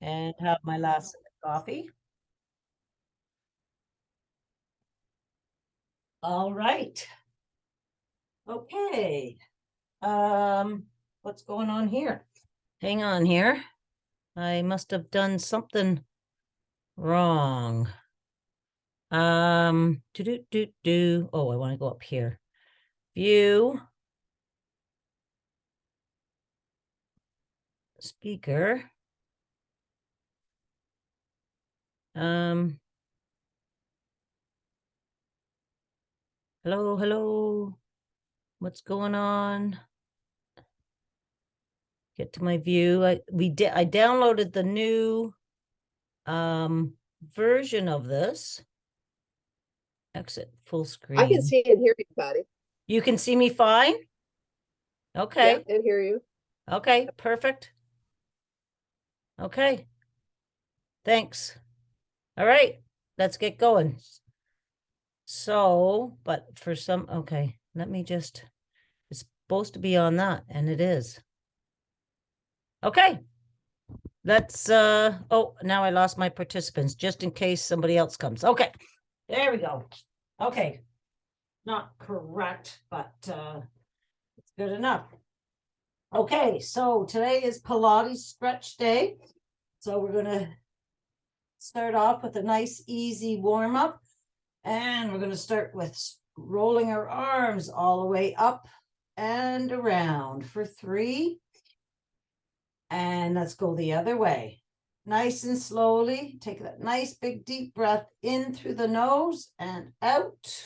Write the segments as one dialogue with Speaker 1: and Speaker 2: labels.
Speaker 1: and have my last sip of coffee. All right. Okay. What's going on here? Hang on here. I must have done something wrong. Do. Oh, I want to go up here. View. Speaker. Hello, hello. What's going on? Get to my view. I downloaded the new version of this. Exit full screen.
Speaker 2: I can see and hear you, Patty.
Speaker 1: You can see me fine? Okay.
Speaker 2: Yeah, and hear you.
Speaker 1: Okay, perfect. Okay. Thanks. All right, let's get going. So, but for some, okay, let me just, it's supposed to be on that, and it is. Okay. Let's, oh, now I lost my participants, just in case somebody else comes. Okay, there we go. Okay, not correct, but it's good enough. Okay, so today is Pilates stretch day. So we're gonna start off with a nice easy warm-up. And we're gonna start with rolling our arms all the way up and around for 3. And let's go the other way. Nice and slowly, take that nice big deep breath in through the nose and out.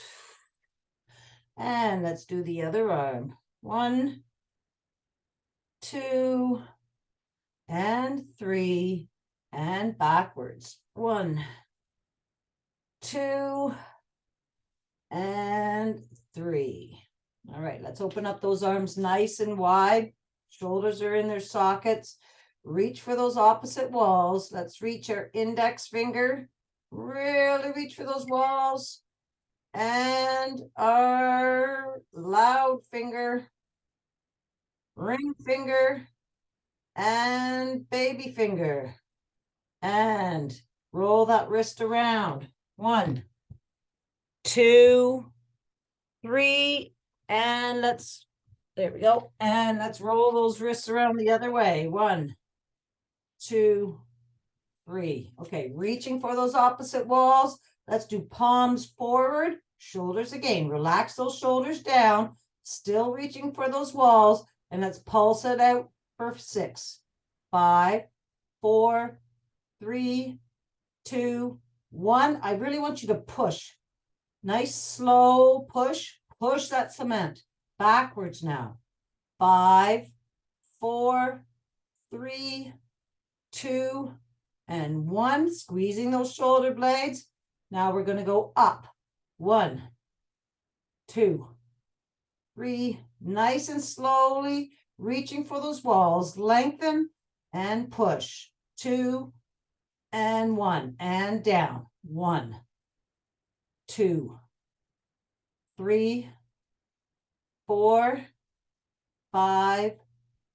Speaker 1: And let's do the other arm. 1, 2, and 3, and backwards. 1, 2, and 3. All right, let's open up those arms nice and wide. Shoulders are in their sockets. Reach for those opposite walls. Let's reach our index finger. Really reach for those walls. And our loud finger, ring finger, and baby finger. And roll that wrist around. 1, 2, 3, and there we go. And let's roll those wrists around the other way. 1, 2, 3. Okay, reaching for those opposite walls. Let's do palms forward, shoulders again. Relax those shoulders down, still reaching for those walls. And let's pulse it out for 6, 5, 4, 3, 2, 1. I really want you to push. Nice slow push. Push that cement backwards now. 5, 4, 3, 2, and 1. Squeezing those shoulder blades. Now we're going to go up. 1, 2, 3. Nice and slowly reaching for those walls. Lengthen and push. 2 and 1 and down. 1, 2, 3, 4, 5,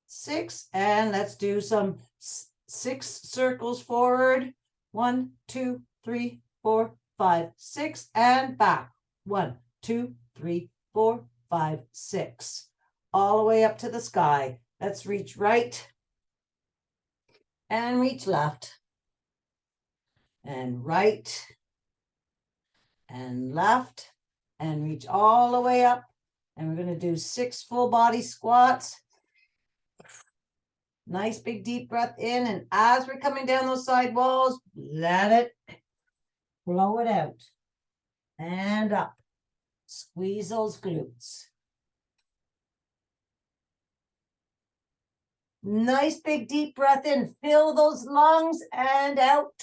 Speaker 1: 6, and let's do some 6 circles forward. 1, 2, 3, 4, 5, 6, and back. 1, 2, 3, 4, 5, 6. All the way up to the sky. Let's reach right and reach left and right and left and reach all the way up. And we're going to do 6 full body squats. Nice big deep breath in. And as we're coming down those side walls, let it blow it out. And up. Squeeze those glutes. Nice big deep breath in. Fill those lungs and out.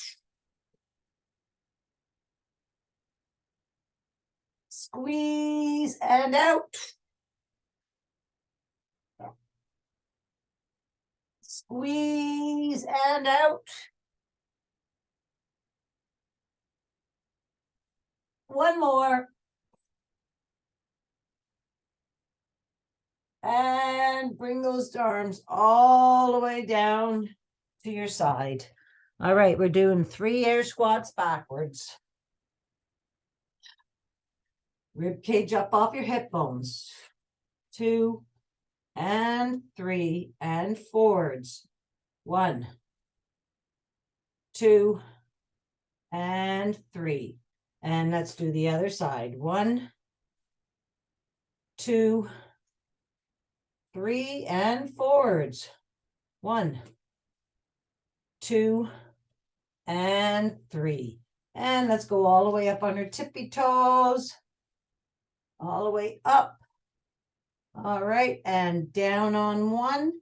Speaker 1: Squeeze and out. Squeeze and out. One more. And bring those arms all the way down to your side. All right, we're doing 3 air squats backwards. Rib cage up off your hip bones. 2 and 3 and forwards. 1, 2 and 3. And let's do the other side. 1, 2, 3 and forwards. 1, 2 and 3. And let's go all the way up on our tippy toes. All the way up. All right, and down on 1,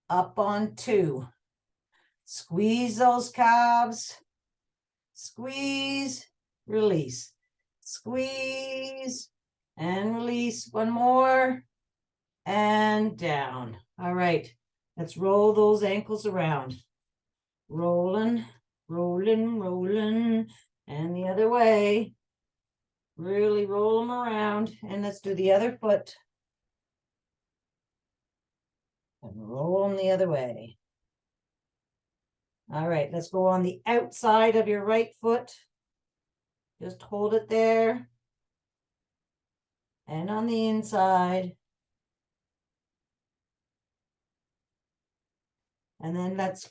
Speaker 1: up on 2. Squeeze those calves. Squeeze, release. Squeeze and release. One more. And down. All right, let's roll those ankles around. Rolling, rolling, rolling. And the other way. Really roll them around. And let's do the other foot. And roll them the other way. All right, let's go on the outside of your right foot. Just hold it there. And on the inside. And then let's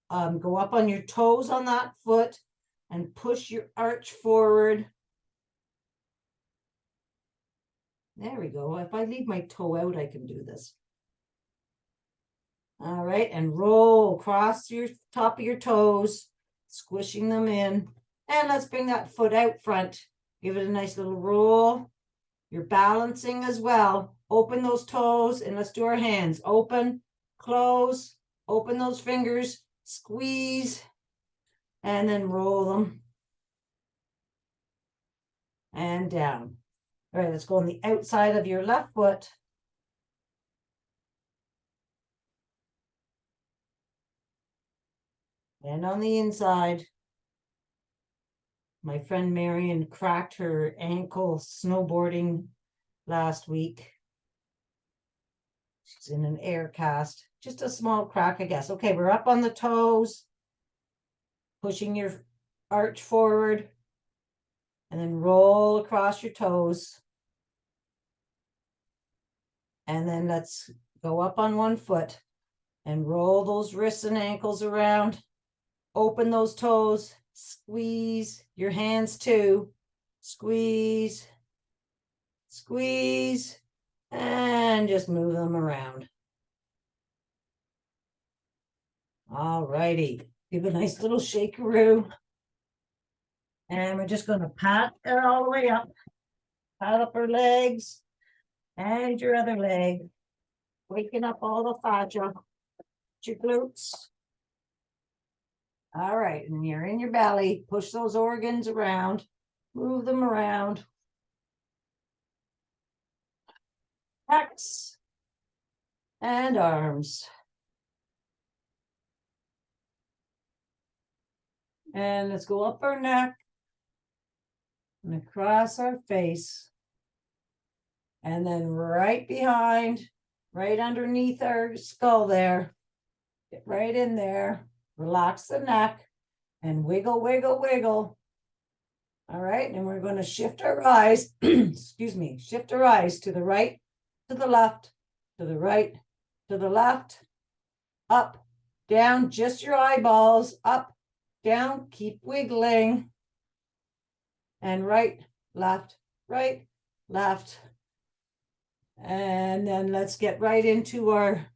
Speaker 1: go up on your toes on that foot and push your arch forward. There we go. If I leave my toe out, I can do this. All right, and roll across your top of your toes, squishing them in. And let's bring that foot out front. Give it a nice little roll. You're balancing as well. Open those toes and let's do our hands. Open, close, open those fingers, squeeze, and then roll them. And down. All right, let's go on the outside of your left foot. And on the inside. My friend Marion cracked her ankle snowboarding last week. She's in an air cast. Just a small crack, I guess. Okay, we're up on the toes. Pushing your arch forward. And then roll across your toes. And then let's go up on one foot. And roll those wrists and ankles around. Open those toes. Squeeze your hands too. Squeeze, squeeze, and just move them around. All righty. Give a nice little shakeroo. And we're just going to pat it all the way up. Pat up our legs and your other leg. Waking up all the fascia. Your glutes. All right, and you're in your belly. Push those organs around. Move them around. Pecs and arms. And let's go up our neck and across our face. And then right behind, right underneath our skull there. Get right in there. Relax the neck and wiggle, wiggle, wiggle. All right, and we're going to shift our eyes, excuse me, shift our eyes to the right, to the left, to the right, to the left, up, down, just your eyeballs, up, down, keep wiggling. And right, left, right, left. And then let's get right into our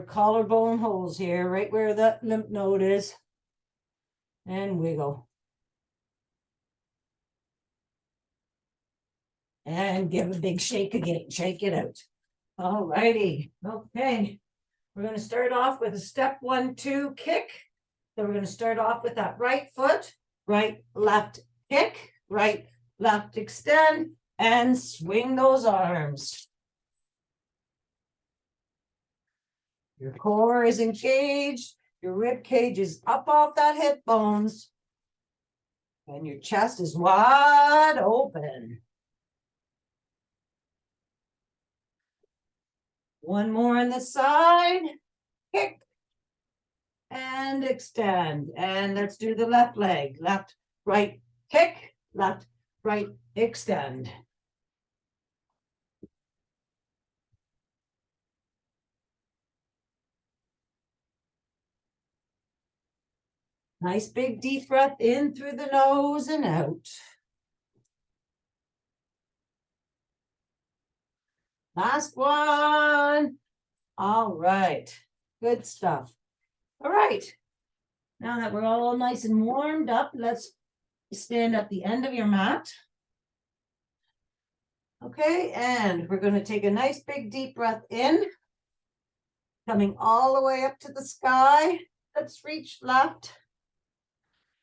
Speaker 1: collarbone holes here, right where that lymph node is. And wiggle. And give a big shake again. Shake it out. All righty. Okay. We're going to start off with a step 1, 2 kick. So we're going to start off with that right foot, right, left kick, right, left extend, and swing those arms. Your core is engaged. Your rib cage is up off that hip bones. And your chest is wide open. One more on the side. Kick. and extend. And let's do the left leg. Left, right, kick, left, right, extend. Nice big deep breath in through the nose and out. Last one. All right. Good stuff. All right. Now that we're all nice and warmed up, let's stand at the end of your mat. Okay, and we're going to take a nice big deep breath in, coming all the way up to the sky. Let's reach left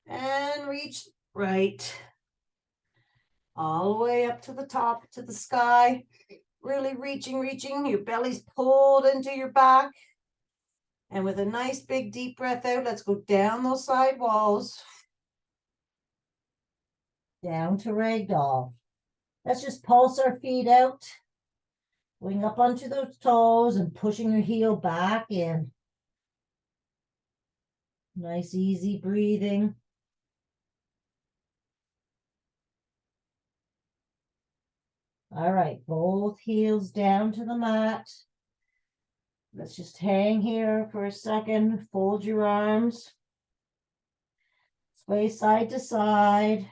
Speaker 1: and reach right, all the way up to the top, to the sky. Really reaching, your belly's pulled into your back. And with a nice big deep breath out, let's go down those side walls. Down to ragdoll. Let's just pulse our feet out. Going up onto those toes and pushing your heel back in. Nice, easy breathing. All right, both heels down to the mat. Let's just hang here for a second. Fold your arms. Sway side to side.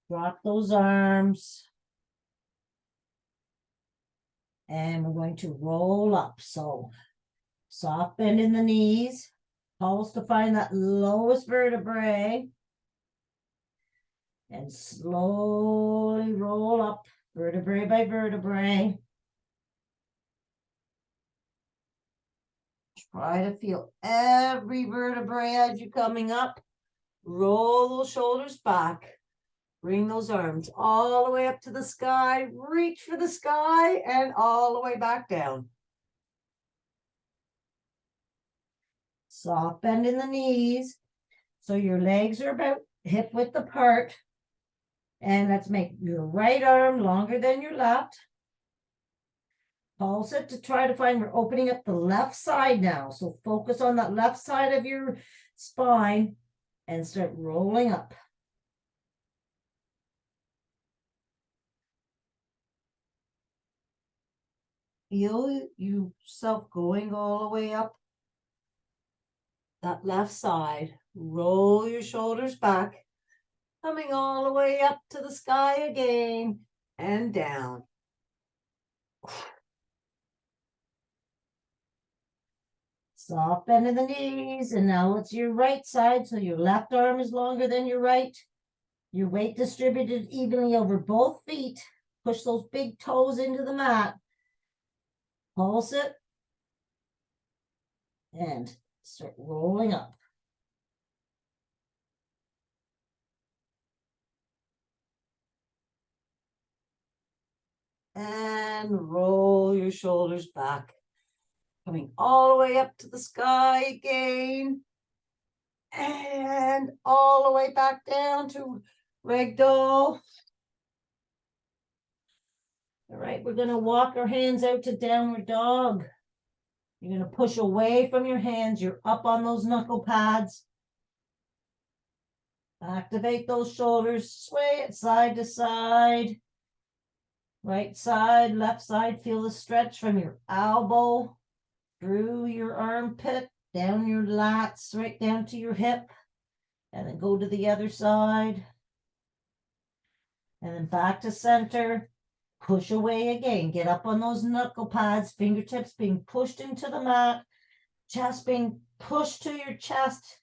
Speaker 1: Drop those arms. And we're going to roll up. So soft bend in the knees. Pulse to find that lowest vertebrae. And slowly roll up, vertebrae by vertebrae. Try to feel every vertebrae as you're coming up. Roll those shoulders back. Bring those arms all the way up to the sky. Reach for the sky and all the way back down. Soft bend in the knees. So your legs are about hip width apart. And let's make your right arm longer than your left. Pulse it to try to find we're opening up the left side now. So focus on that left side of your spine and start rolling up. Feel yourself going all the way up that left side. Roll your shoulders back. Coming all the way up to the sky again and down. Soft bend in the knees. And now it's your right side. So your left arm is longer than your right. Your weight distributed evenly over both feet. Push those big toes into the mat. Pulse it. And start rolling up. And roll your shoulders back. Coming all the way up to the sky again. And all the way back down to ragdoll. All right, we're going to walk our hands out to downward dog. You're going to push away from your hands. You're up on those knuckle pads. Activate those shoulders. Sway it side to side. Right side, left side. Feel the stretch from your elbow through your armpit, down your lats, right down to your hip. And then go to the other side. And then back to center. Push away again. Get up on those knuckle pads. Fingertips being pushed into the mat. Chest being pushed to your chest.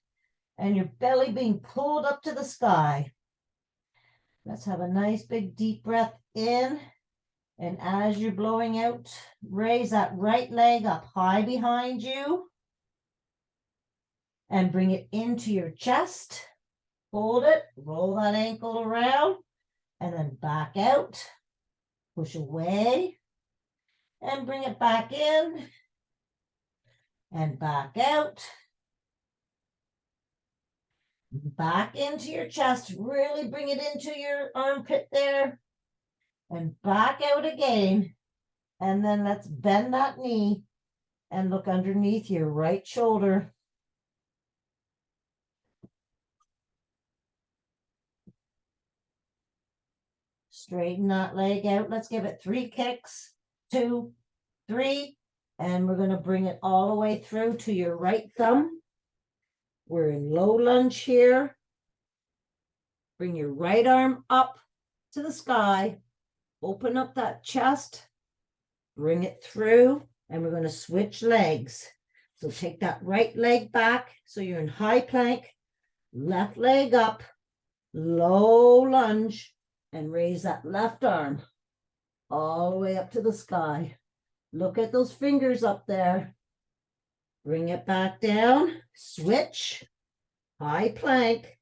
Speaker 1: And your belly being pulled up to the sky. Let's have a nice big deep breath in. And as you're blowing out, raise that right leg up high behind you. And bring it into your chest. Hold it. Roll that ankle around. And then back out. Push away. And bring it back in. And back out. Back into your chest. Really bring it into your armpit there. And back out again. And then let's bend that knee and look underneath your right shoulder. Straighten that leg out. Let's give it 3 kicks. 2, 3. And we're going to bring it all the way through to your right thumb. We're in low lunge here. Bring your right arm up to the sky. Open up that chest. Bring it through. And we're going to switch legs. So take that right leg back. So you're in high plank. Left leg up. Low lunge. And raise that left arm all the way up to the sky. Look at those fingers up there. Bring it back down. Switch. High plank.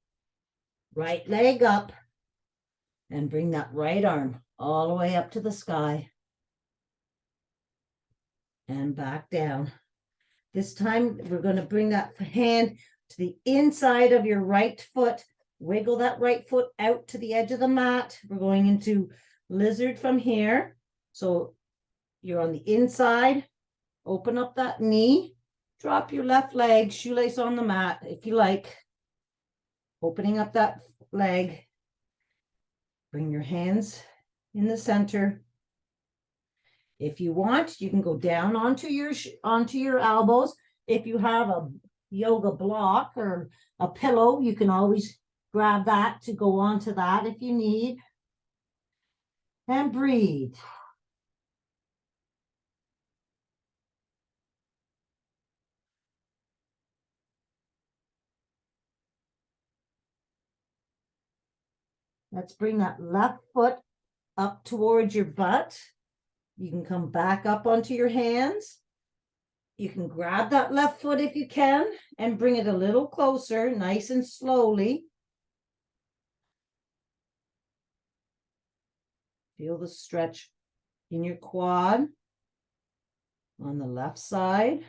Speaker 1: Right leg up. And bring that right arm all the way up to the sky. And back down. This time we're going to bring that hand to the inside of your right foot. Wiggle that right foot out to the edge of the mat. We're going into lizard from here. So you're on the inside. Open up that knee. Drop your left leg, shoelace on the mat if you like. Opening up that leg. Bring your hands in the center. If you want, you can go down onto your elbows. If you have a yoga block or a pillow, you can always grab that to go onto that if you need. And breathe. Let's bring that left foot up towards your butt. You can come back up onto your hands. You can grab that left foot if you can and bring it a little closer, nice and slowly. Feel the stretch in your quad on the left side.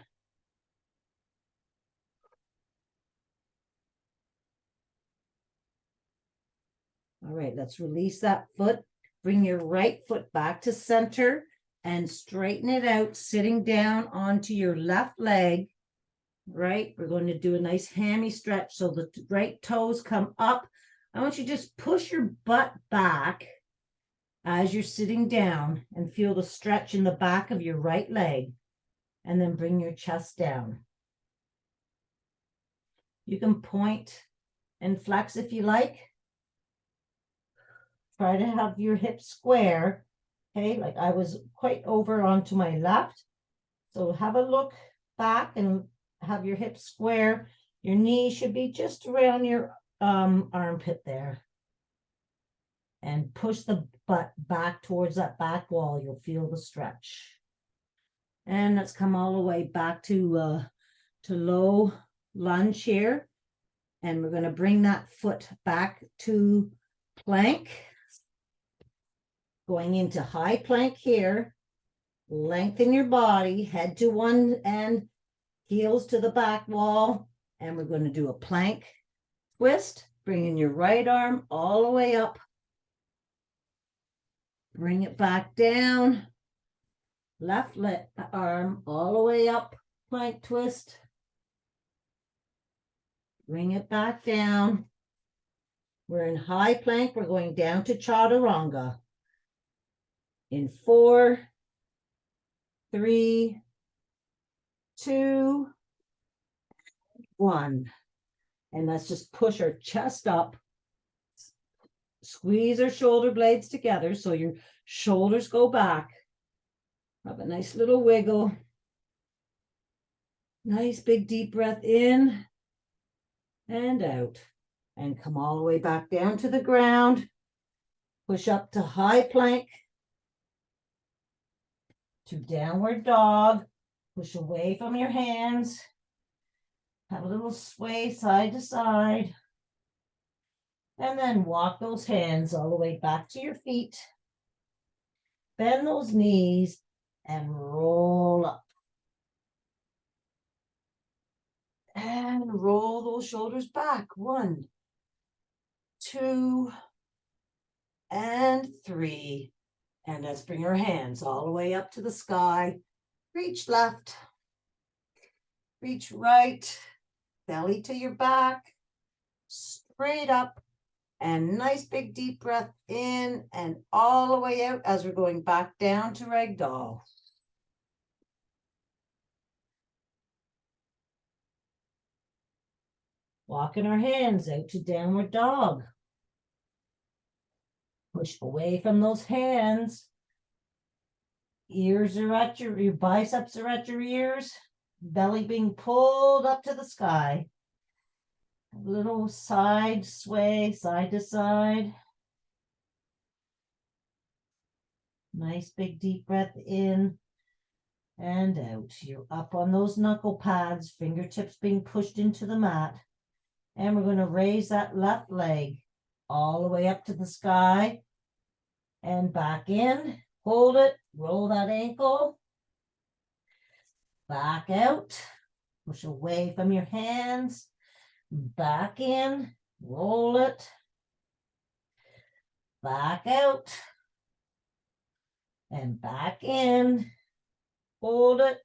Speaker 1: All right, let's release that foot. Bring your right foot back to center and straighten it out, sitting down onto your left leg. Right, we're going to do a nice hammy stretch so the right toes come up. I want you to just push your butt back as you're sitting down and feel the stretch in the back of your right leg, and then bring your chest down. You can point and flex if you like. Try to have your hips square. Okay, like I was quite over onto my left. So have a look back and have your hips square. Your knee should be just around your armpit there. And push the butt back towards that back wall. You'll feel the stretch. And let's come all the way back to low lunge here. And we're going to bring that foot back to plank. Going into high plank here. Lengthen your body, head to one end, heels to the back wall. And we're going to do a plank twist. Bringing your right arm all the way up. Bring it back down. Left arm all the way up. Plank twist. Bring it back down. We're in high plank. We're going down to chaturanga. In 4, 3, 2, 1. And let's just push our chest up. Squeeze our shoulder blades together so your shoulders go back. Have a nice little wiggle. Nice big deep breath in and out. And come all the way back down to the ground. Push up to high plank. To downward dog. Push away from your hands. Have a little sway side to side. And then walk those hands all the way back to your feet. Bend those knees and roll up. And roll those shoulders back. 1, 2, and 3. And let's bring our hands all the way up to the sky. Reach left. Reach right, belly to your back, straight up, and nice big deep breath in and all the way out as we're going back down to ragdoll. Walking our hands out to downward dog. Push away from those hands. Ears are at your biceps are at your ears. Belly being pulled up to the sky. A little side sway, side to side. Nice big deep breath in and out. You're up on those knuckle pads, fingertips being pushed into the mat. And we're going to raise that left leg all the way up to the sky and back in. Hold it, roll that ankle. Back out, push away from your hands. Back in, roll it. Back out. And back in. Hold it.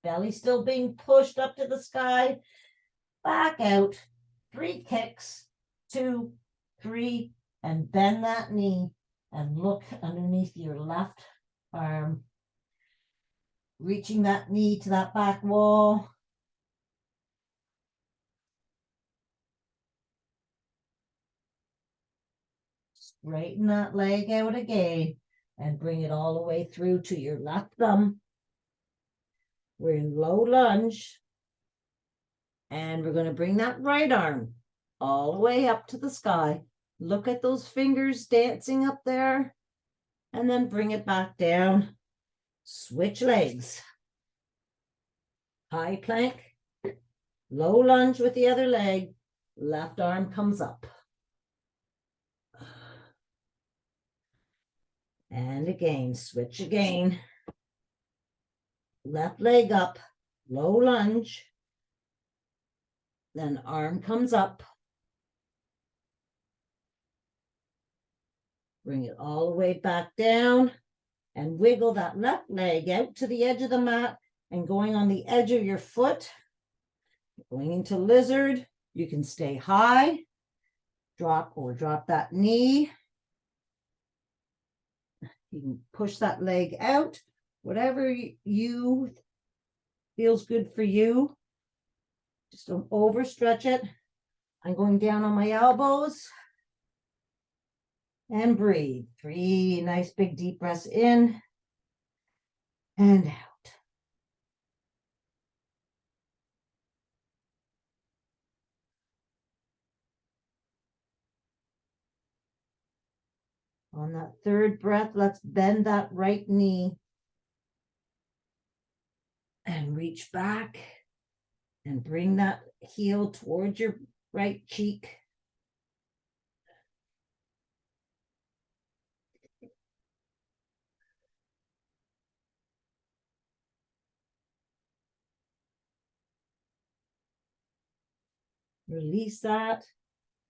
Speaker 1: Belly still being pushed up to the sky. Back out. 3 kicks. 2, 3. And bend that knee. And look underneath your left arm. Reaching that knee to that back wall. Straighten that leg out again. And bring it all the way through to your left thumb. We're in low lunge. And we're going to bring that right arm all the way up to the sky. Look at those fingers dancing up there. And then bring it back down. Switch legs. High plank. Low lunge with the other leg. Left arm comes up. And again, switch again. Left leg up, low lunge. Then arm comes up. Bring it all the way back down and wiggle that left leg out to the edge of the mat and going on the edge of your foot. Going into lizard, you can stay high, drop that knee. You can push that leg out, whatever you feels good for you. Just don't overstretch it. I'm going down on my elbows. And breathe. 3 nice big deep breaths in and out. On that third breath, let's bend that right knee and reach back and bring that heel towards your right cheek. Release that.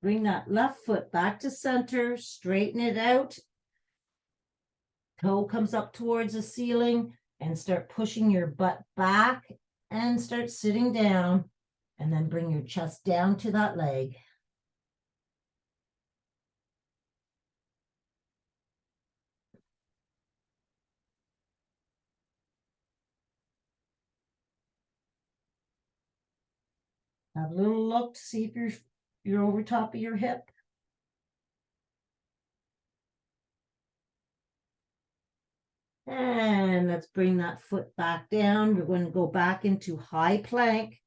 Speaker 1: Bring that left foot back to center, straighten it out. Toe comes up towards the ceiling and start pushing your butt back and start sitting down and then bring your chest down to that leg. Have a little look to see if you're over top of your hip. And let's bring that foot back down. We're going to go back into high plank.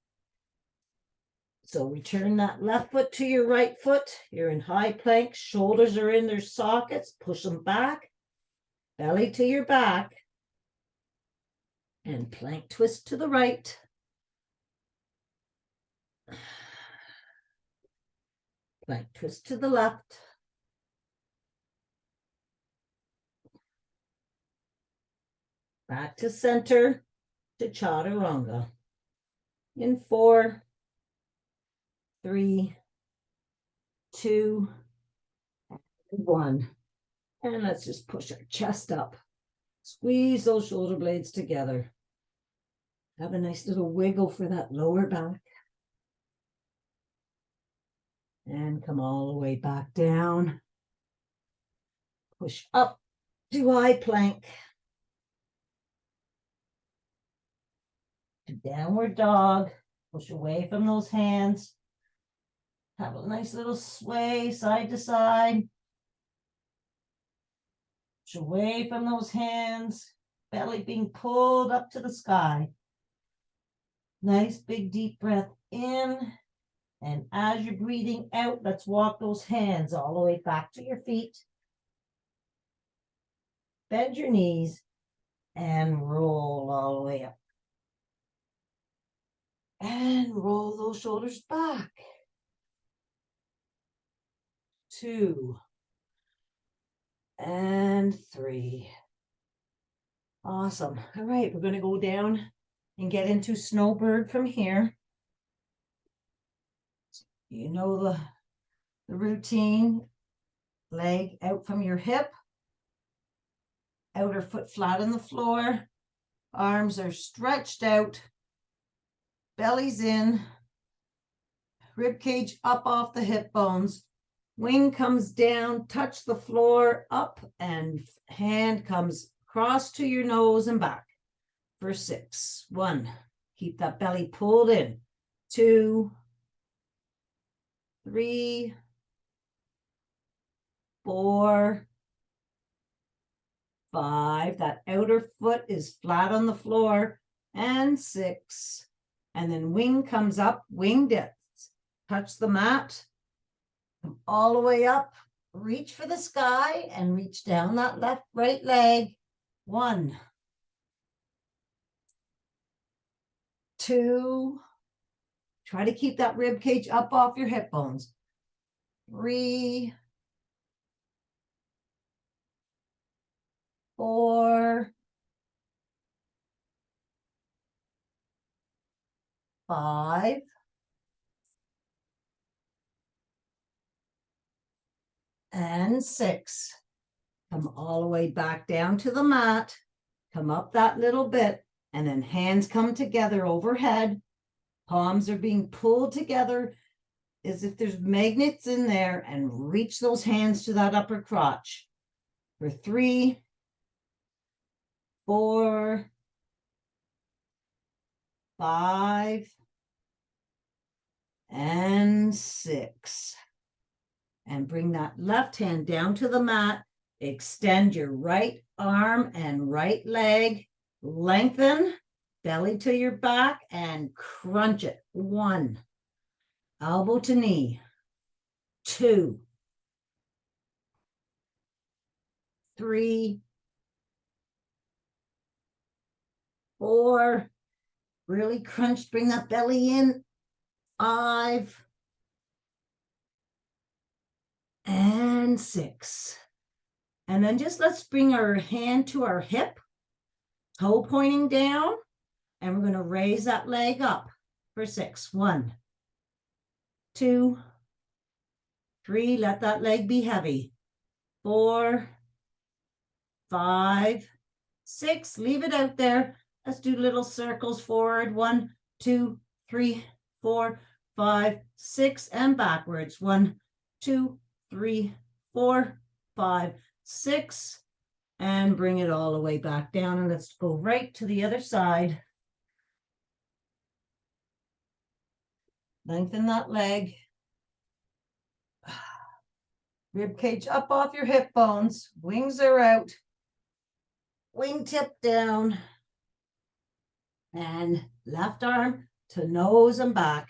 Speaker 1: So return that left foot to your right foot. You're in high plank. Shoulders are in their sockets. Push them back. Belly to your back. And plank twist to the right. Plank twist to the left. Back to center to chaturanga. In 4, 3, 2, 1. And let's just push our chest up. Squeeze those shoulder blades together. Have a nice little wiggle for that lower back. And come all the way back down. Push up to high plank. To downward dog. Push away from those hands. Have a nice little sway side to side. Push away from those hands. Belly being pulled up to the sky. Nice big deep breath in. And as you're breathing out, let's walk those hands all the way back to your feet. Bend your knees and roll all the way up. And roll those shoulders back. 2 and 3. Awesome. All right, we're going to go down and get into snowbird from here. You know the routine. Leg out from your hip. Outer foot flat on the floor. Arms are stretched out. Belly's in. Rib cage up off the hip bones. Wing comes down, touch the floor, up, and hand comes across to your nose and back for 6. 1. Keep that belly pulled in. 2, 3, 4, 5. That outer foot is flat on the floor. And 6. And then wing comes up, wing dips. Touch the mat. Come all the way up. Reach for the sky and reach down that left, right leg. 1, 2. Try to keep that rib cage up off your hip bones. 3, 4, 5, and 6. Come all the way back down to the mat. Come up that little bit, and then hands come together overhead. Palms are being pulled together as if there's magnets in there, and reach those hands to that upper crotch. For 3, 4, 5, and 6. And bring that left hand down to the mat. Extend your right arm and right leg. Lengthen, belly to your back, and crunch it. 1. Elbow to knee. 2, 3, 4. Really crunch, bring that belly in. 5. And 6. And then just let's bring our hand to our hip, toe pointing down, and we're going to raise that leg up for 6. 1, 2, 3. Let that leg be heavy. 4, 5, 6. Leave it out there. Let's do little circles forward. 1, 2, 3, 4, 5, 6, and backwards. 1, 2, 3, 4, 5, 6, and bring it all the way back down. And let's go right to the other side. Lengthen that leg. Rib cage up off your hip bones. Wings are out. Wingtip down. And left arm to nose and back.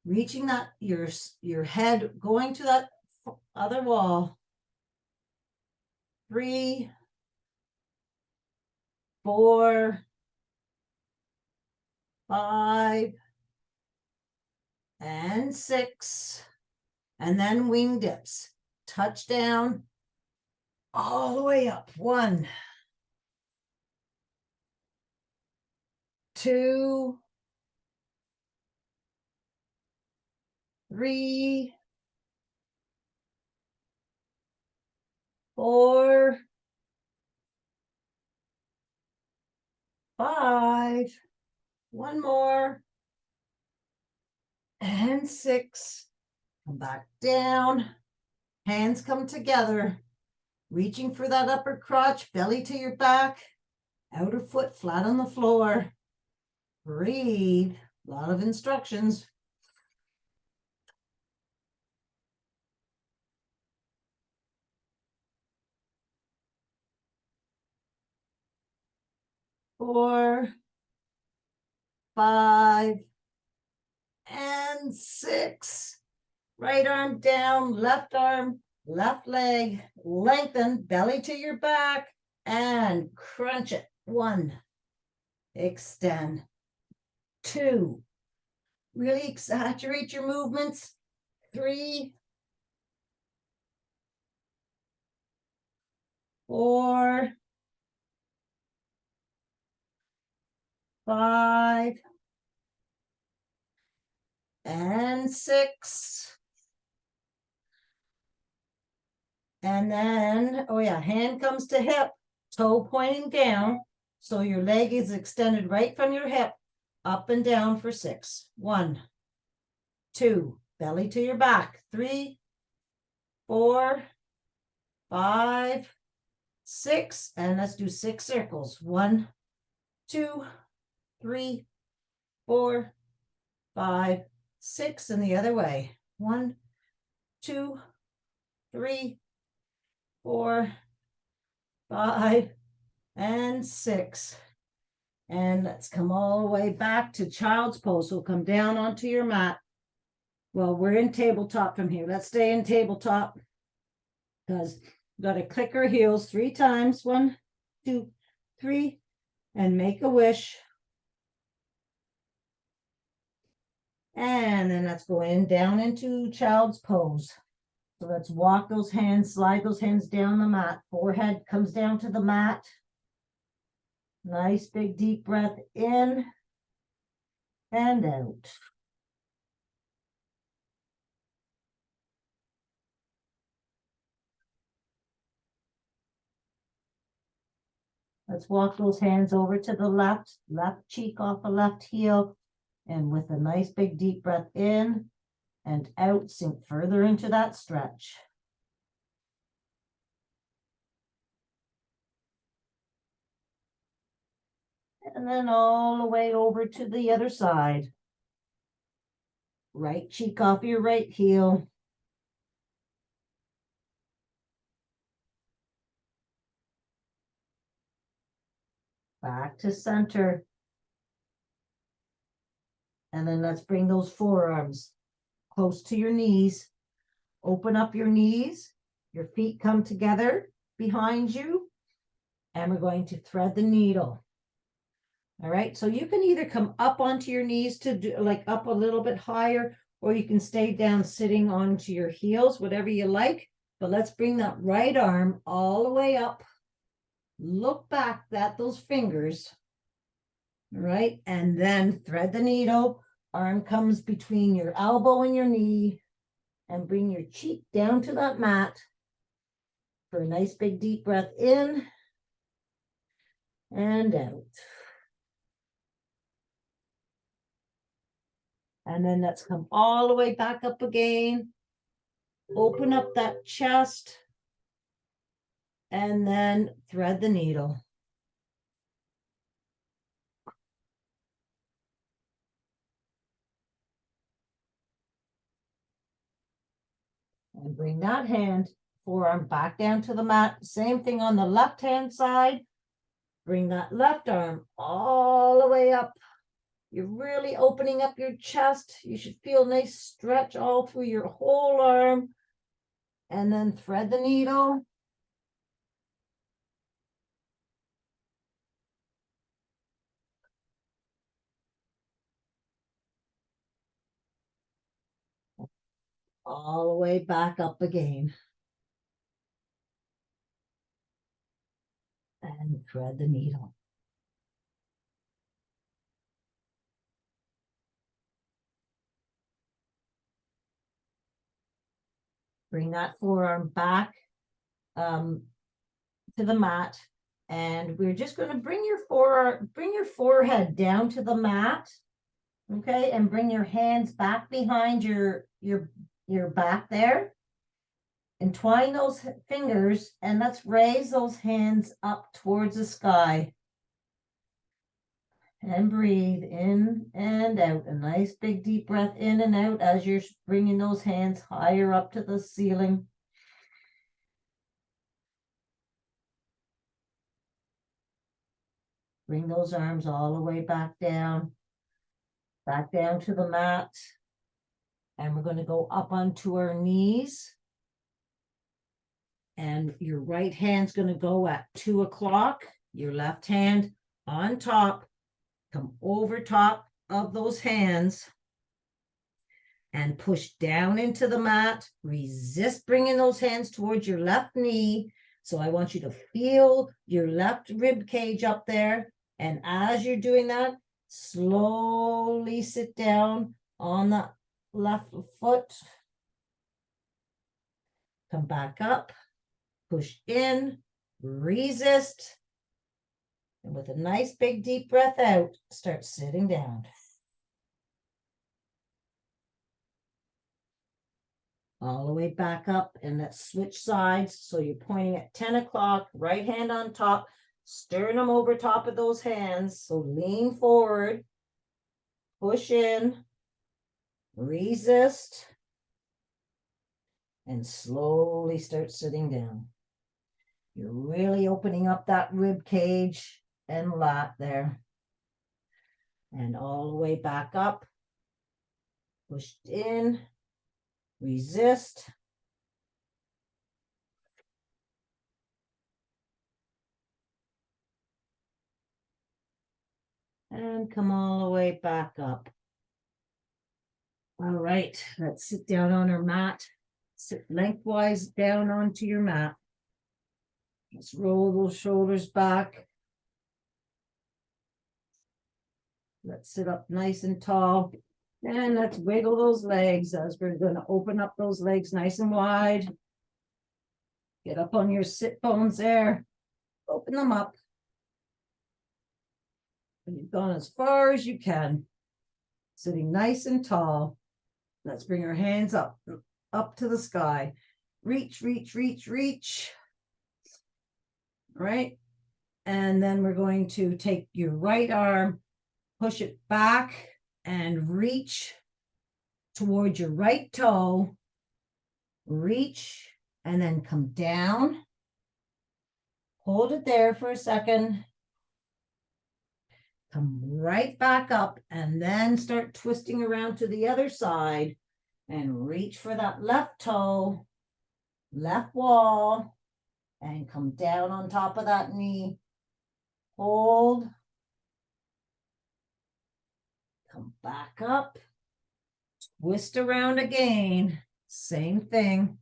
Speaker 1: Reaching that your head going to that other wall. 3, 4, 5, and 6. And then wing dips. Touch down all the way up. 1, 2, 3, 4, 5, one more, and 6. Come back down, hands come together, reaching for that upper crotch, belly to your back, outer foot flat on the floor. Breathe, a lot of instructions. 4, 5, and 6. Right arm down, left arm, left leg, lengthen, belly to your back, and crunch it. 1, extend. 2, really exaggerate your movements. 3, 4, 5, and 6. And then, oh yeah, hand comes to hip, toe pointing down. So your leg is extended right from your hip, up and down for 6. 1, 2, belly to your back. 3, 4, 5, 6. And let's do 6 circles. 1, 2, 3, 4, 5, 6. And the other way. 1, 2, 3, 4, 5, and 6. And let's come all the way back to child's pose. So come down onto your mat. Well, we're in tabletop from here. Let's stay in tabletop because we've got to click our heels 3 times. 1, 2, 3, and make a wish. And then let's go in down into child's pose. So let's walk those hands, slide those hands down the mat. Forehead comes down to the mat. Nice big deep breath in and out. Let's walk those hands over to the left cheek off the left heel. And with a nice big deep breath in and out, sink further into that stretch. And then all the way over to the other side. Right cheek off your right heel. Back to center. And then let's bring those forearms close to your knees. Open up your knees. Your feet come together behind you. And we're going to thread the needle. All right, so you can either come up onto your knees to do like up a little bit higher, or you can stay down sitting onto your heels, whatever you like. But let's bring that right arm all the way up. Look back at those fingers. All right, and then thread the needle. Arm comes between your elbow and your knee, and bring your cheek down to that mat for a nice big deep breath in and out. And then let's come all the way back up again. Open up that chest. And then thread the needle. And bring that hand, forearm back down to the mat. Same thing on the left-hand side. Bring that left arm all the way up. You're really opening up your chest. You should feel a nice stretch all through your whole arm. And then thread the needle. All the way back up again. And thread the needle. Bring that forearm back to the mat And we're just going to bring your forehead down to the mat. Okay, and bring your hands back behind your back there. Entwine those fingers and let's raise those hands up towards the sky. And breathe in and out. A nice big deep breath in and out as you're bringing those hands higher up to the ceiling. Bring those arms all the way back down to the mat. And we're going to go up onto our knees. And your right hand's going to go at 2 o'clock. Your left hand on top. Come over top of those hands and push down into the mat. Resist bringing those hands towards your left knee. So I want you to feel your left rib cage up there. And as you're doing that, slowly sit down on the left foot. Come back up, push in, resist. And with a nice big deep breath out, start sitting down. All the way back up, and let's switch sides. So you're pointing at 10 o'clock, right hand on top, sternum over top of those hands. So lean forward, push in, resist, and slowly start sitting down. You're really opening up that rib cage and lat there. And all the way back up, pushed in, resist. And come all the way back up. All right, let's sit down on our mat. Sit lengthwise down onto your mat. Let's roll those shoulders back. Let's sit up nice and tall. And let's wiggle those legs as we're going to open up those legs nice and wide. Get up on your sit bones there. Open them up. And you've gone as far as you can. Sitting nice and tall. Let's bring our hands up to the sky. Reach, reach, reach, reach. All right. And then we're going to take your right arm, push it back and reach towards your right toe. Reach and then come down. Hold it there for a second. Come right back up and then start twisting around to the other side and reach for that left toe, left wall, and come down on top of that knee. Hold. Come back up. Twist around again. Same thing.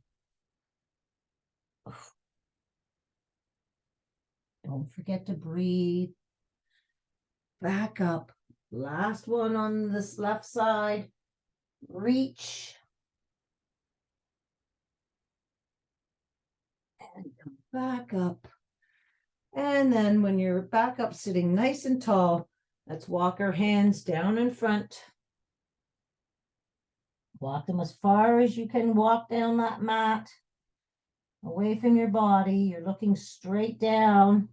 Speaker 1: Don't forget to breathe. Back up. Last one on this left side. Reach. And come back up. And then when you're back up, sitting nice and tall, let's walk our hands down in front. Walk them as far as you can walk down that mat. Away from your body. You're looking straight down.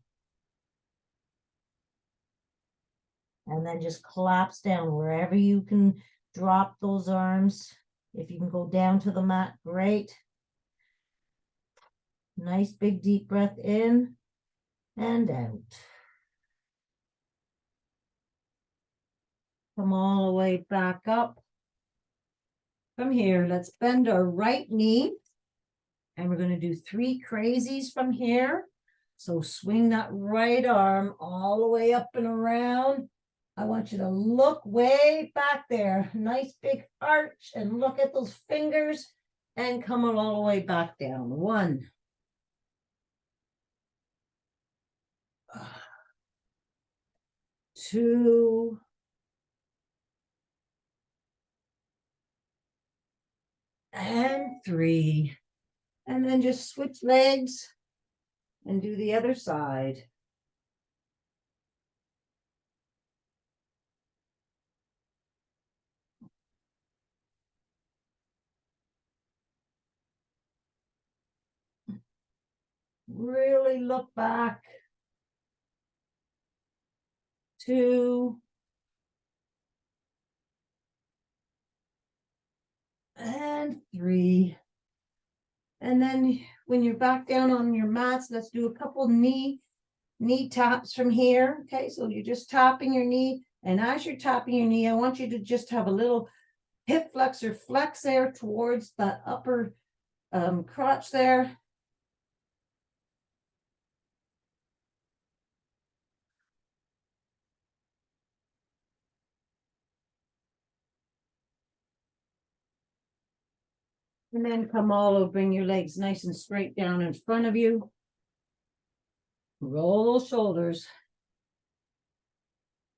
Speaker 1: And then just collapse down wherever you can drop those arms. If you can go down to the mat, great. Nice big deep breath in and out. Come all the way back up. From here, let's bend our right knee. And we're going to do 3 crazies from here. So swing that right arm all the way up and around. I want you to look way back there. Nice big arch and look at those fingers and come all the way back down. 1. 2. And 3. And then just switch legs and do the other side. really look back. 2. And 3. And then when you're back down on your mats, let's do a couple knee taps from here. Okay, so you're just tapping your knee. And as you're tapping your knee, I want you to just have a little hip flexor flex there towards the upper crotch there. And then come all over, bring your legs nice and straight down in front of you. Roll those shoulders.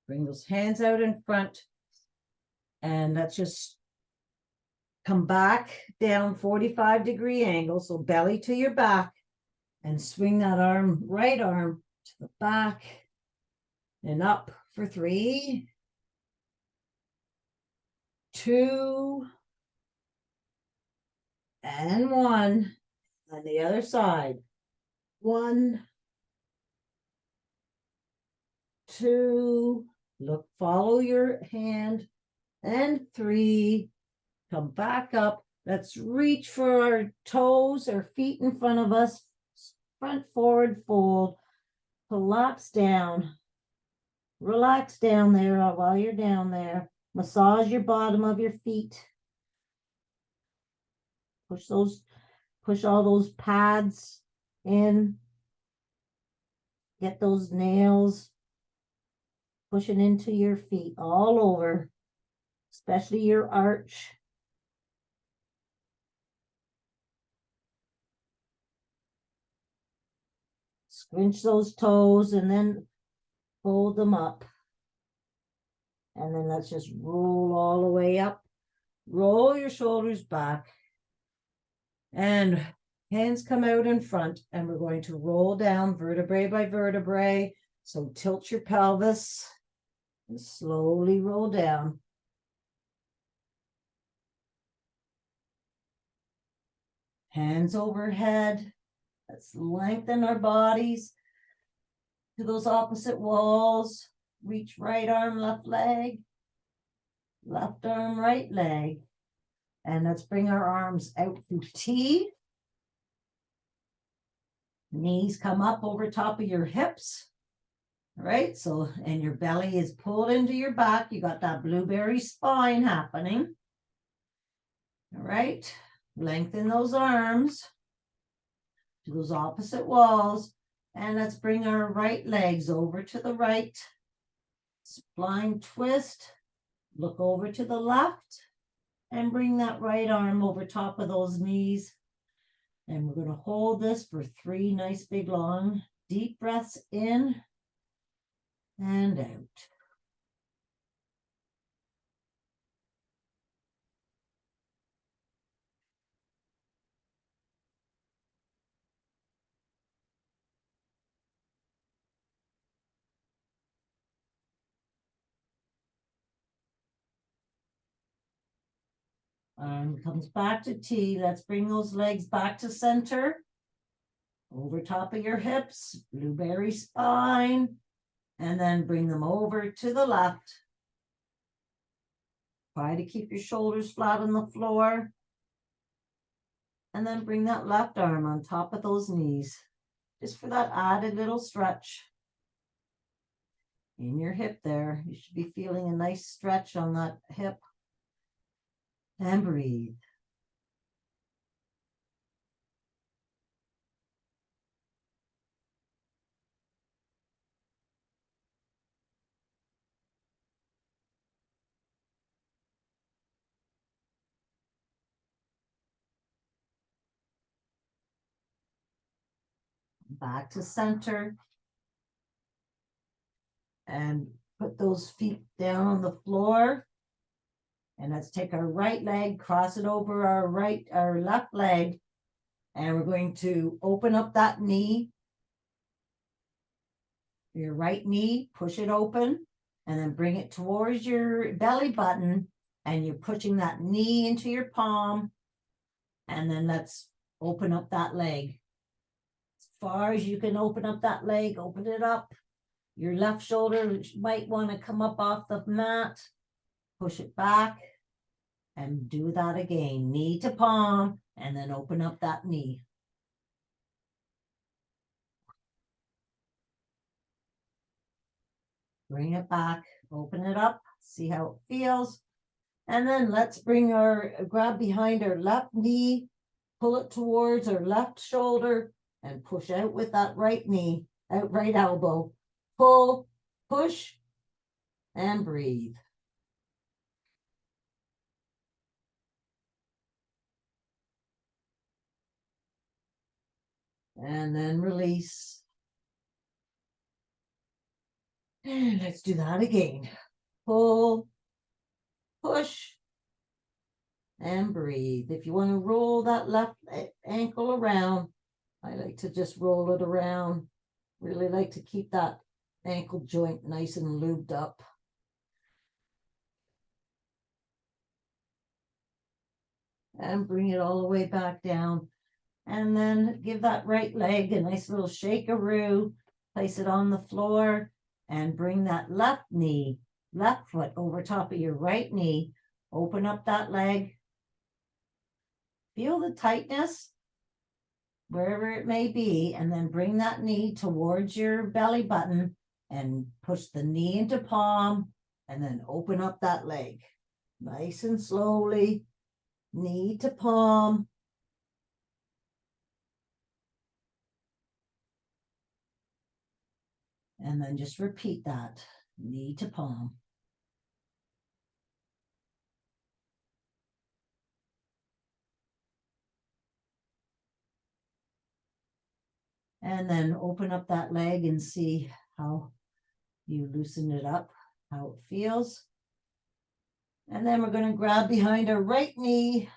Speaker 1: Bring those hands out in front. And let's just come back down 45-degree angle. So belly to your back. And swing that arm, right arm to the back. And up for 3. 2. And 1. On the other side. 1. 2. Look, follow your hand. And 3. Come back up. Let's reach for our toes or feet in front of us. Front forward fold. Collapse down. Relax down there while you're down there. Massage your bottom of your feet. Push all those pads in. Get those nails pushing into your feet all over, especially your arch. Scrunch those toes and then fold them up. And then let's just roll all the way up. Roll your shoulders back. And hands come out in front. And we're going to roll down vertebrae by vertebrae. So tilt your pelvis and slowly roll down. Hands overhead. Let's lengthen our bodies to those opposite walls. Reach right arm, left leg. Left arm, right leg. And let's bring our arms out to T. Knees come up over top of your hips. All right, so, and your belly is pulled into your back. You got that blueberry spine happening. All right, lengthen those arms to those opposite walls. And let's bring our right legs over to the right. Spline twist. Look over to the left. And bring that right arm over top of those knees. And we're going to hold this for 3 nice big long deep breaths in and out. Arm comes back to T. Let's bring those legs back to center. Over top of your hips, blueberry spine. And then bring them over to the left. Try to keep your shoulders flat on the floor. And then bring that left arm on top of those knees. Just for that added little stretch. In your hip there. You should be feeling a nice stretch on that hip. And breathe. Back to center. And put those feet down on the floor. And let's take our right leg, cross it over our left leg. And we're going to open up that knee. Your right knee, push it open. And then bring it towards your belly button. And you're pushing that knee into your palm. And then let's open up that leg. far as you can open up that leg, open it up. Your left shoulder might want to come up off the mat. Push it back and do that again. Knee to palm and then open up that knee. Bring it back, open it up, see how it feels. And then let's grab behind our left knee, pull it towards our left shoulder and push out with that right knee, right elbow. Pull, push, and breathe. And then release. And let's do that again. Pull, push, and breathe. If you want to roll that left ankle around, I like to just roll it around. Really like to keep that ankle joint nice and lubed up. And bring it all the way back down. And then give that right leg a nice little shake-a-roo. Place it on the floor and bring that left knee, left foot over top of your right knee. Open up that leg. Feel the tightness wherever it may be, and then bring that knee towards your belly button and push the knee into palm and then open up that leg. Nice and slowly, knee to palm. And then just repeat that, knee to palm. And then open up that leg and see how you loosen it up, how it feels. And then we're going to grab behind our right knee,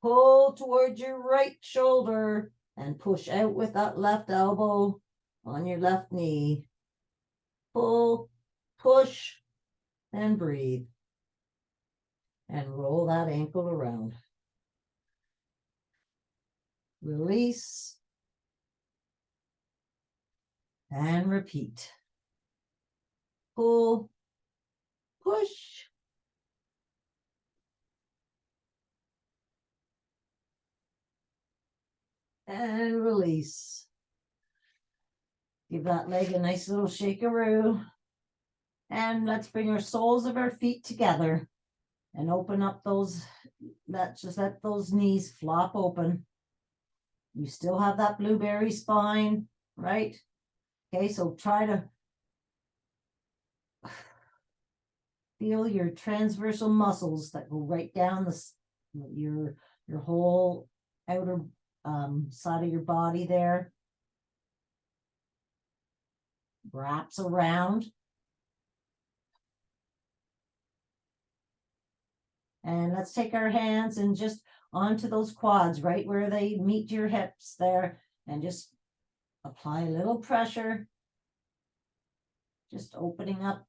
Speaker 1: pull towards your right shoulder, and push out with that left elbow on your left knee. Pull, push, and breathe. And roll that ankle around. Release. And repeat. Pull, push, and release. Give that leg a nice little shake-a-roo. And let's bring our soles of our feet together and open up those, just let those knees flop open. You still have that blueberry spine, right? Okay, so try to feel your transversal muscles that go right down your whole outer side of your body there. Wraps around. And let's take our hands and just onto those quads, right where they meet your hips there, and just apply a little pressure. Just opening up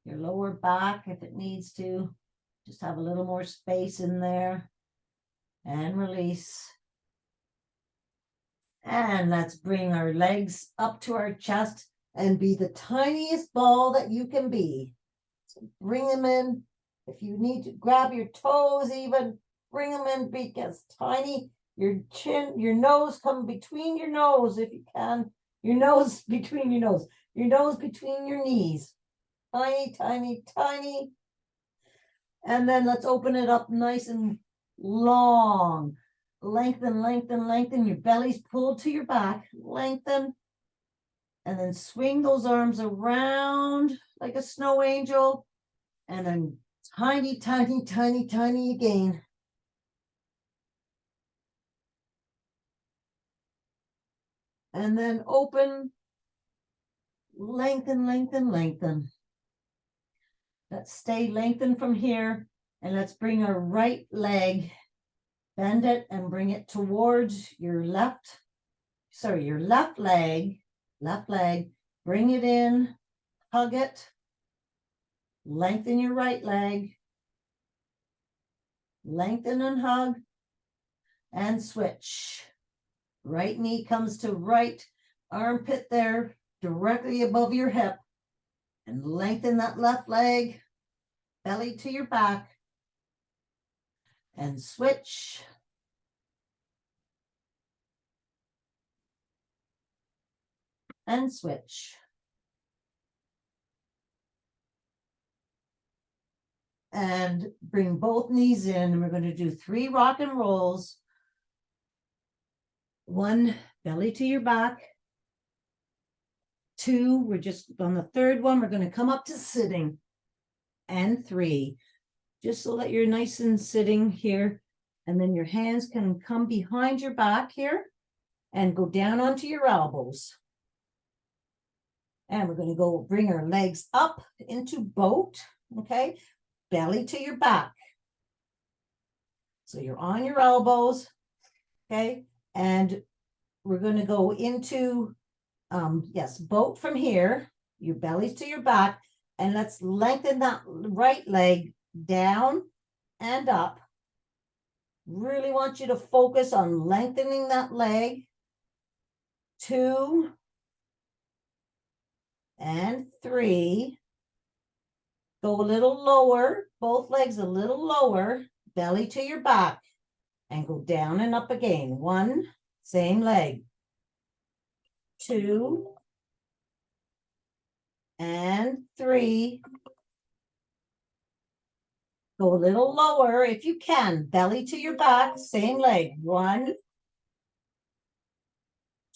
Speaker 1: your lower back if it needs to. Just have a little more space in there. And release. And let's bring our legs up to our chest and be the tiniest ball that you can be. So bring them in. If you need to grab your toes even, bring them in, because tiny. Your chin, your nose, come between your nose if you can. Your nose between your nose. Your nose between your knees. Tiny, tiny, tiny. And then let's open it up nice and long. Lengthen, lengthen, lengthen. Your belly's pulled to your back. Lengthen. And then swing those arms around like a snow angel. And then tiny, tiny, tiny, tiny again. And then open. Lengthen, lengthen, lengthen. Let's stay lengthened from here. And let's bring our right leg, bend it and bring it towards your left leg, bring it in, hug it, lengthen your right leg, lengthen and hug, and switch. Right knee comes to right armpit there, directly above your hip. And lengthen that left leg, belly to your back. And switch. And switch. And bring both knees in. And we're going to do 3 rock and rolls. 1, belly to your back. 2, we're just on the 3rd one, we're going to come up to sitting. And 3, just so that you're nice and sitting here. And then your hands can come behind your back here and go down onto your elbows. And we're going to go bring our legs up into boat, okay? Belly to your back. So you're on your elbows, okay? And we're going to go into, yes, boat from here, your bellies to your back, and let's lengthen that right leg down and up. Really want you to focus on lengthening that leg. 2 and 3. Go a little lower, both legs a little lower, belly to your back, and go down and up again. 1, same leg. 2 and 3. Go a little lower if you can, belly to your back, same leg. 1,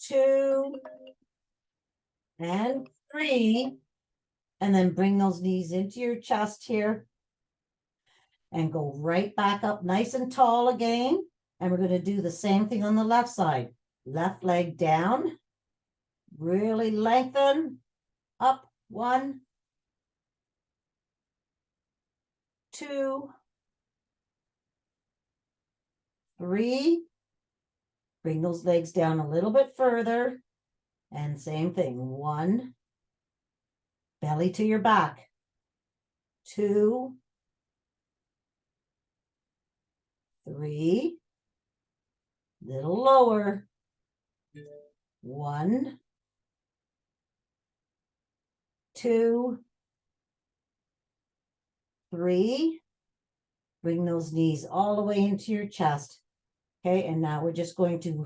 Speaker 1: 2, and 3. And then bring those knees into your chest here. And go right back up nice and tall again. And we're going to do the same thing on the left side. Left leg down. Really lengthen. Up. 1, 2, 3. Bring those legs down a little bit further. And same thing. 1. Belly to your back. 2, 3. Little lower. 1, 2, 3. Bring those knees all the way into your chest. Okay, and now we're just going to,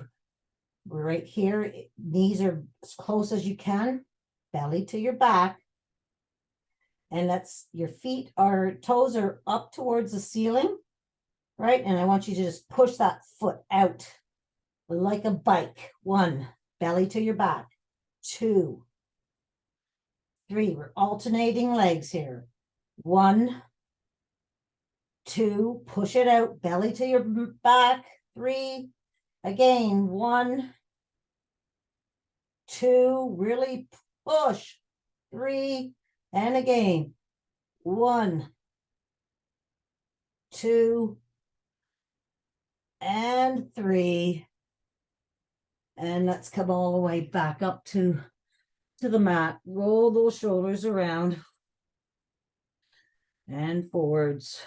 Speaker 1: right here, knees are as close as you can, belly to your back. And that's, your feet are, toes are up towards the ceiling, right? And I want you to just push that foot out like a bike. 1, belly to your back. 2, 3, we're alternating legs here. 1, 2, push it out, belly to your back. 3, again, 1, 2, really push. 3, and again, 1, 2, and 3. And let's come all the way back up to the mat. Roll those shoulders around and forwards.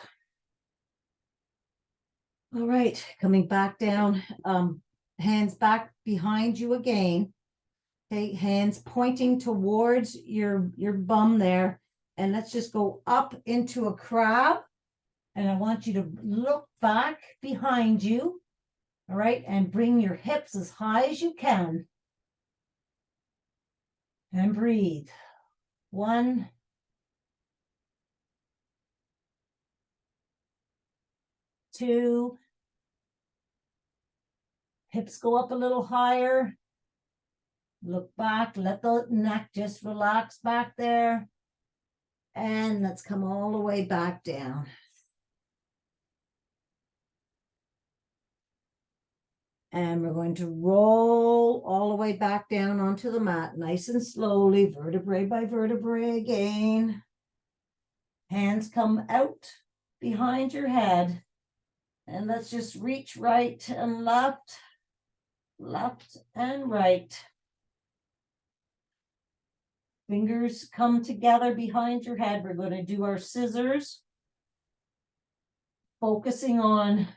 Speaker 1: All right, coming back down, hands back behind you again. Okay, hands pointing towards your bum there. And let's just go up into a crab. And I want you to look back behind you. All right, and bring your hips as high as you can. And breathe. 1, 2. Hips go up a little higher. Look back, let the neck just relax back there. And let's come all the way back down. And we're going to roll all the way back down onto the mat, nice and slowly, vertebrae by vertebrae again. Hands come out behind your head. And let's just reach right and left, left and right. Fingers come together behind your head. We're going to do our scissors, focusing on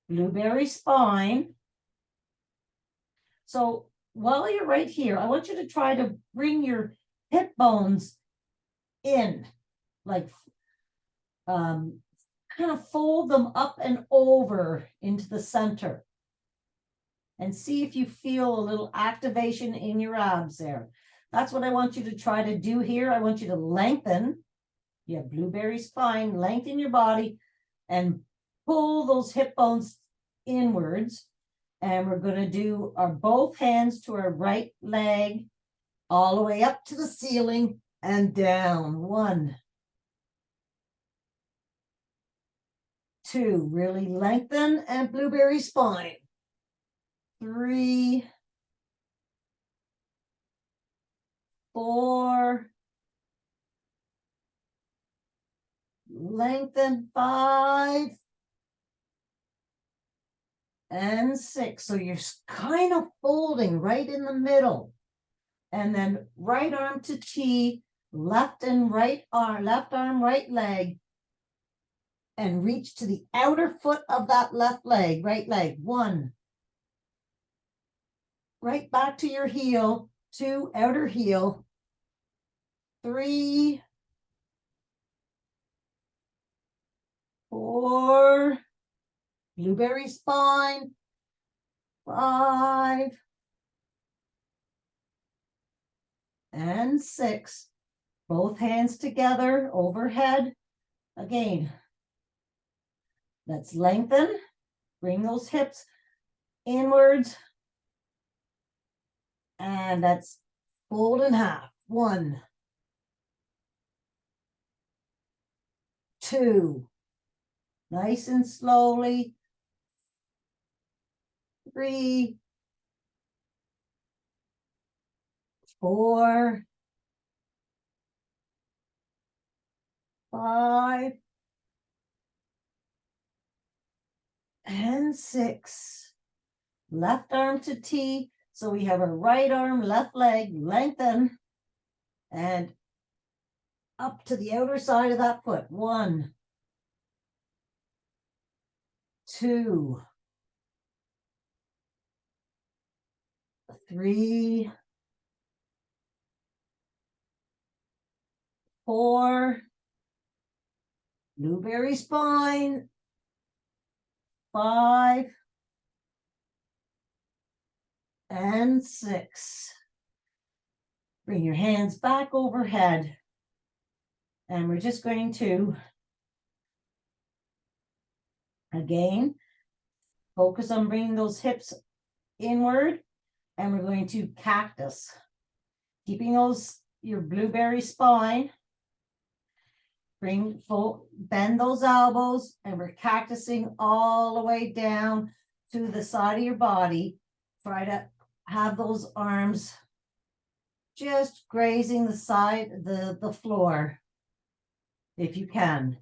Speaker 1: blueberry spine. So while you're right here, I want you to try to bring your hip bones in, like kind of fold them up and over into the center. And see if you feel a little activation in your abs there. That's what I want you to try to do here. I want you to lengthen. You have blueberry spine, lengthen your body, and pull those hip bones inwards. And we're going to do our both hands to our right leg, all the way up to the ceiling and down. 1, 2, really lengthen and blueberry spine. 3, 4, lengthen. 5 and 6. So you're kind of folding right in the middle. And then right arm to T, left and right arm, left arm, right leg, and reach to the outer foot of that left leg, right leg. 1, right back to your heel, 2, outer heel, 3, 4, blueberry spine, 5, and 6. Both hands together overhead. Again, let's lengthen, bring those hips inwards, and let's fold in half. 1, 2, nice and slowly. 3, 4, 5, and 6. Left arm to T. So we have our right arm, left leg, lengthen, and up to the outer side of that foot. 1, 2, 3, 4, blueberry spine, 5, and 6. Bring your hands back overhead. And we're just going to, again, focus on bringing those hips inward. And we're going to cactus. Keeping your blueberry spine. Bend those elbows, and we're cactusing all the way down to the side of your body. Try to have those arms just grazing the side, the floor, if you can.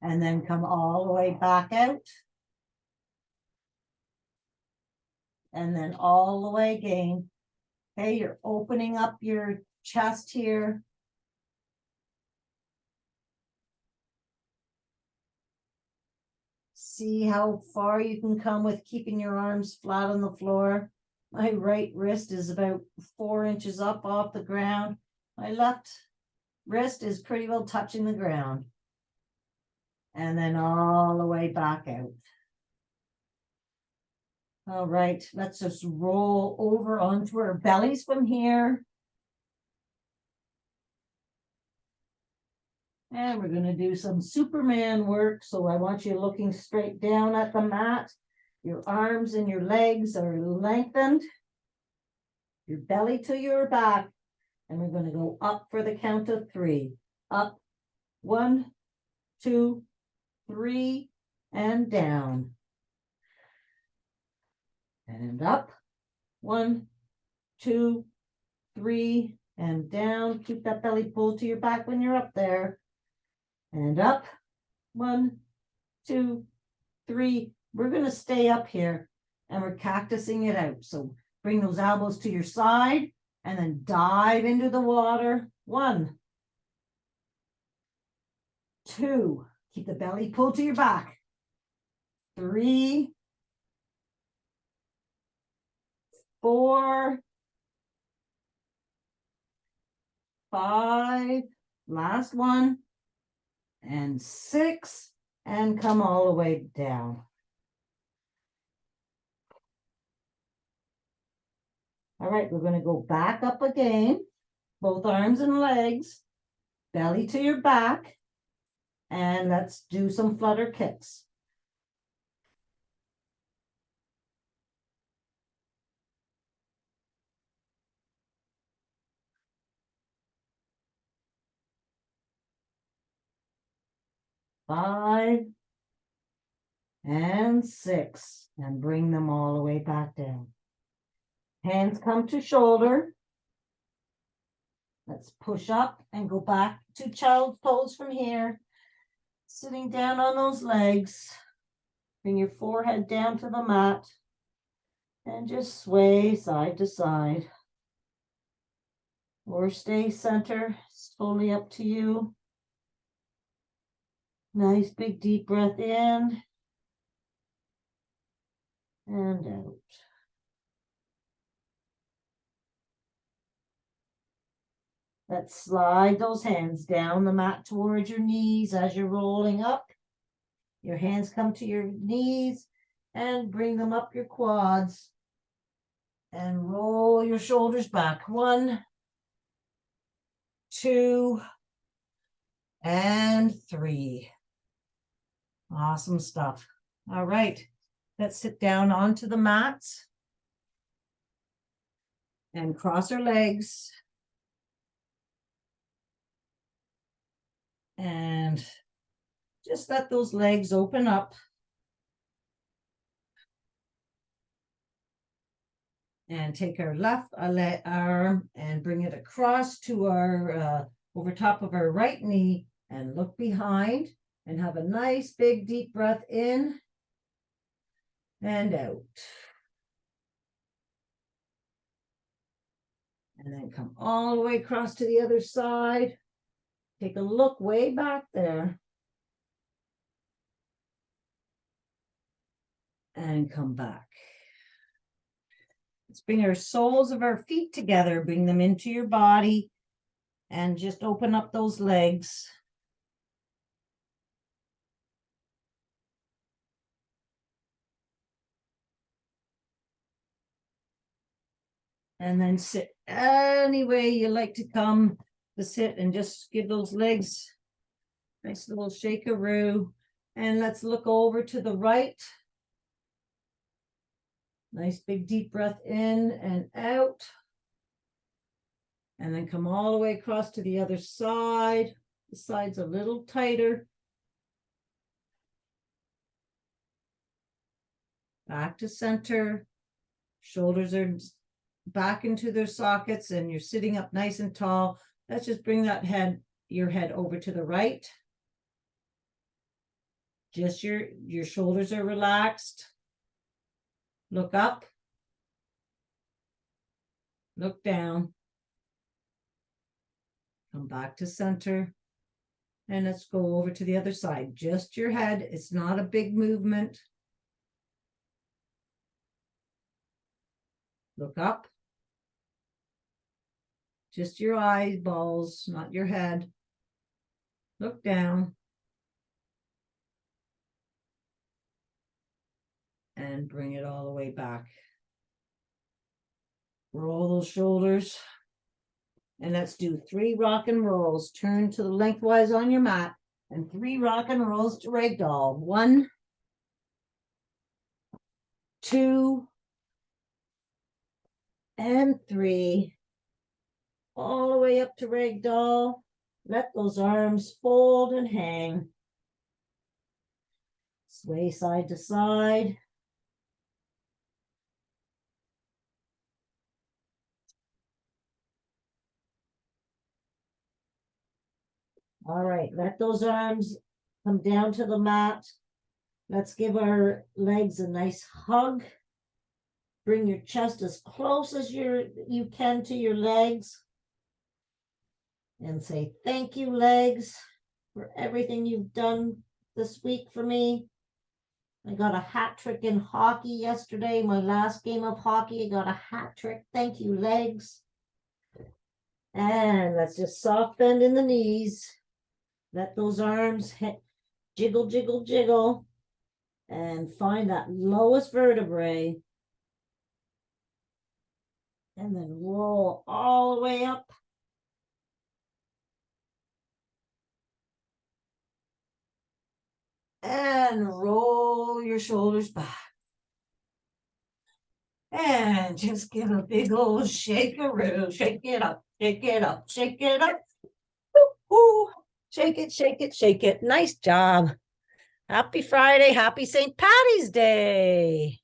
Speaker 1: And then come all the way back out. And then all the way again. Okay, you're opening up your chest here. See how far you can come with keeping your arms flat on the floor. My right wrist is about 4 inches up off the ground. My left wrist is pretty well touching the ground. And then all the way back out. All right, let's just roll over onto our bellies from here. And we're going to do some Superman work. So I want you looking straight down at the mat. Your arms and your legs are lengthened. Your belly to your back. And we're going to go up for the count of 3. Up. 1, 2, 3, and down. And up. 1, 2, 3, and down. Keep that belly pulled to your back when you're up there. And up. 1, 2, 3. We're going to stay up here and we're cactusing it out. So bring those elbows to your side and then dive into the water. 1, 2. Keep the belly pulled to your back. 3, 4, 5, last one, and 6, and come all the way down. All right, we're going to go back up again, both arms and legs, belly to your back, and let's do some flutter kicks. Five and 6, and bring them all the way back down. Hands come to shoulder. Let's push up and go back to child's pose from here. Sitting down on those legs. Bring your forehead down to the mat and just sway side to side. Or stay center. It's totally up to you. Nice big deep breath in and out. Let's slide those hands down the mat towards your knees as you're rolling up. Your hands come to your knees and bring them up your quads. And roll your shoulders back. 1, 2, and 3. Awesome stuff. All right. Let's sit down onto the mats and cross our legs. And just let those legs open up. And take our left arm and bring it across to our, over top of our right knee, and look behind and have a nice big deep breath in and out. And then come all the way across to the other side. Take a look way back there. And come back. Let's bring our soles of our feet together, bring them into your body, and just open up those legs. And then sit any way you like to come to sit, and just give those legs a nice little shake-a-roo. And let's look over to the right. Nice big deep breath in and out. And then come all the way across to the other side. The side's a little tighter. Back to center. Shoulders are back into their sockets and you're sitting up nice and tall. Let's just bring that your head over to the right. Just your shoulders are relaxed. Look up. Look down. Come back to center. And let's go over to the other side. Just your head. It's not a big movement. Look up. Just your eyeballs, not your head. Look down. And bring it all the way back. Roll those shoulders. And let's do 3 rock and rolls. Turn to the lengthwise on your mat. And 3 rock and rolls to ragdoll. 1, 2, and 3. All the way up to ragdoll. Let those arms fold and hang. Sway side to side. All right, let those arms come down to the mat. Let's give our legs a nice hug. Bring your chest as close as you can to your legs. And say, thank you, legs, for everything you've done this week for me.
Speaker 2: I got a hat trick in hockey yesterday. My last game of hockey, I got a hat trick. Thank you, legs. And let's just soft bend in the knees. Let those arms hit, jiggle, jiggle, jiggle. And find that lowest vertebrae. And then roll all the way up.
Speaker 1: And roll your shoulders back. And just give a big old shakearoo. Shake it up, shake it up, shake it up. Woo-hoo. Shake it, shake it, shake it. Nice job. Happy Friday. Happy St. Patty's Day.